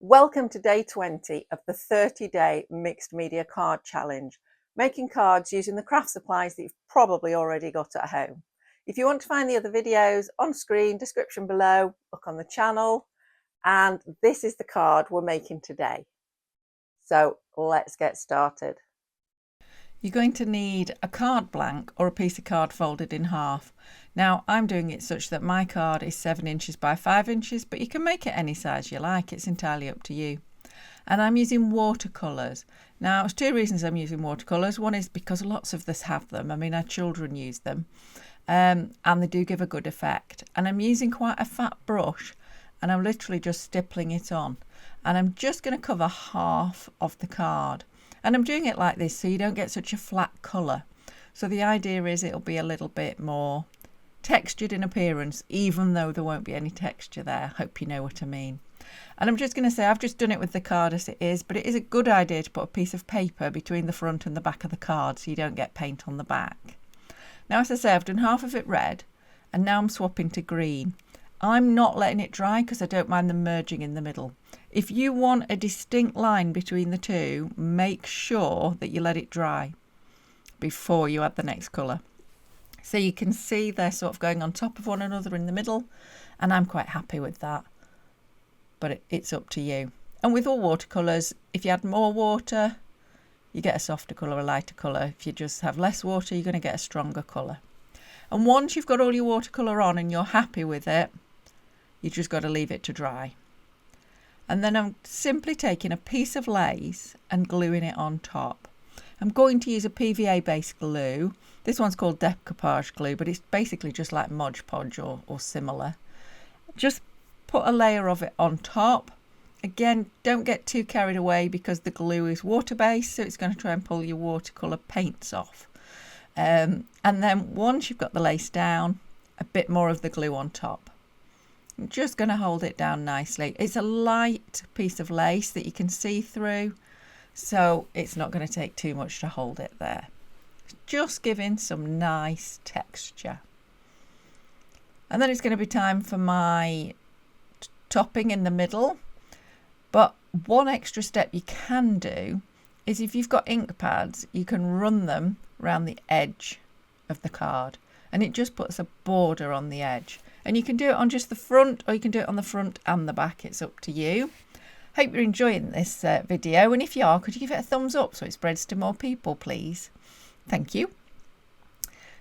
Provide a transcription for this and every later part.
Welcome to day 20 of the 30-day mixed media card challenge, making cards using the craft supplies that you've probably already got at home. If you want to find the other videos on screen, description below, look on the channel, and this is the card we're making today. So let's get started. You're going to need a card blank or a piece of card folded in half. Now I'm doing it such that my card is 7 inches by 5 inches, but you can make it any size you like, it's entirely up to you. And I'm using watercolors. Now there's two reasons I'm using watercolors. One is because lots of us have them. I mean, our children use them, and they do give a good effect. And I'm using quite a fat brush, and I'm literally just stippling it on. And I'm just going to cover half of the card. And I'm doing it like this so you don't get such a flat colour. So the idea is it'll be a little bit more textured in appearance, even though there won't be any texture there. Hope you know what I mean. And I'm just going to say I've just done it with the card as it is, but it is a good idea to put a piece of paper between the front and the back of the card so you don't get paint on the back. Now, as I say, I've done half of it red, and now I'm swapping to green. I'm not letting it dry because I don't mind them merging in the middle. If you want a distinct line between the two, make sure that you let it dry before you add the next colour. So you can see they're sort of going on top of one another in the middle, and I'm quite happy with that. But it's up to you. And with all watercolours, if you add more water, you get a softer colour, a lighter colour. If you just have less water, you're going to get a stronger colour. And once you've got all your watercolour on and you're happy with it, you just got to leave it to dry. And then I'm simply taking a piece of lace and gluing it on top. I'm going to use a PVA based glue. This one's called decoupage glue, but it's basically just like Mod Podge or similar. Just put a layer of it on top. Again, don't get too carried away because the glue is water based, so it's going to try and pull your watercolour paints off. And then once you've got the lace down, a bit more of the glue on top. I'm just going to hold it down nicely. It's a light piece of lace that you can see through, so it's not going to take too much to hold it there. Just giving some nice texture. And then it's going to be time for my topping in the middle. But one extra step you can do is if you've got ink pads, you can run them around the edge of the card, and it just puts a border on the edge. And you can do it on just the front, or you can do it on the front and the back. It's up to you. Hope you're enjoying this video, and if you are, could you give it a thumbs up so it spreads to more people, please? Thank you.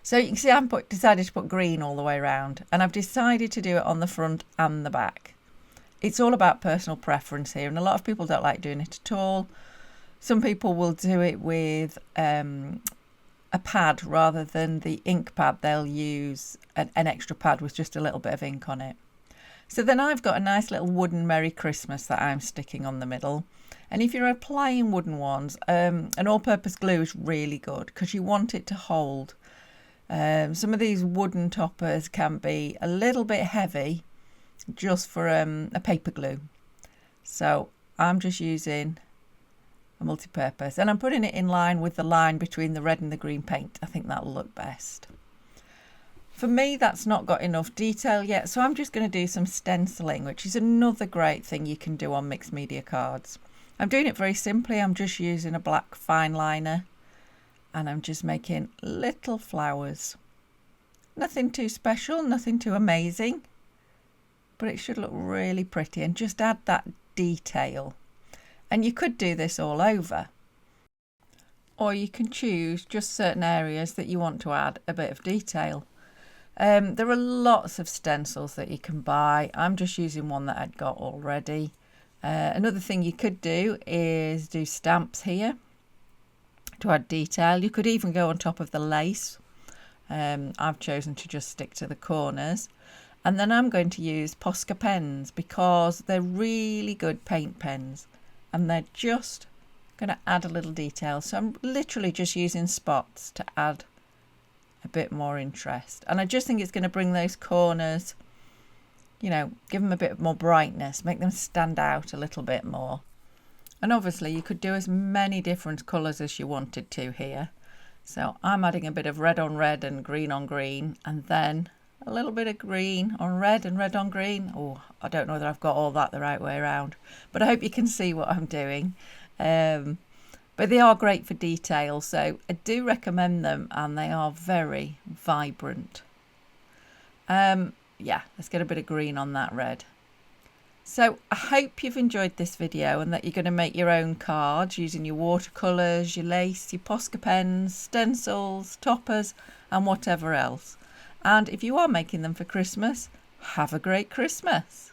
So you can see I've decided to put green all the way around, and I've decided to do it on the front and the back. It's all about personal preference here, and a lot of people don't like doing it at all. Some people will do it with a pad rather than the ink pad. They'll use an extra pad with just a little bit of ink on it. So then I've got a nice little wooden Merry Christmas that I'm sticking on the middle. And if you're applying wooden ones, an all-purpose glue is really good because you want it to hold. Some of these wooden toppers can be a little bit heavy just for a paper glue. So I'm just using a multi-purpose, and I'm putting it in line with the line between the red and the green paint. I think that'll look best. For me, that's not got enough detail yet, so I'm just going to do some stenciling, which is another great thing you can do on mixed media cards. I'm doing it very simply. I'm just using a black fine liner, and I'm just making little flowers. Nothing too special, nothing too amazing, but it should look really pretty, and just add that detail. And you could do this all over, or you can choose just certain areas that you want to add a bit of detail. There are lots of stencils that you can buy. I'm just using one that I'd got already. Another thing you could do is do stamps here to add detail. You could even go on top of the lace. I've chosen to just stick to the corners. And then I'm going to use Posca pens because they're really good paint pens, and they're just going to add a little detail. So I'm literally just using spots to add a bit more interest. And I just think it's going to bring those corners, you know, give them a bit more brightness, make them stand out a little bit more. And obviously you could do as many different colours as you wanted to here. So I'm adding a bit of red on red and green on green, and then a little bit of green on red and red on green. Oh, I don't know whether I've got all that the right way around, but I hope you can see what I'm doing. But they are great for detail, so I do recommend them, and they are very vibrant. Yeah, let's get a bit of green on that red. So I hope you've enjoyed this video and that you're going to make your own cards using your watercolors, your lace, your Posca pens, stencils, toppers and whatever else. And if you are making them for Christmas, have a great Christmas.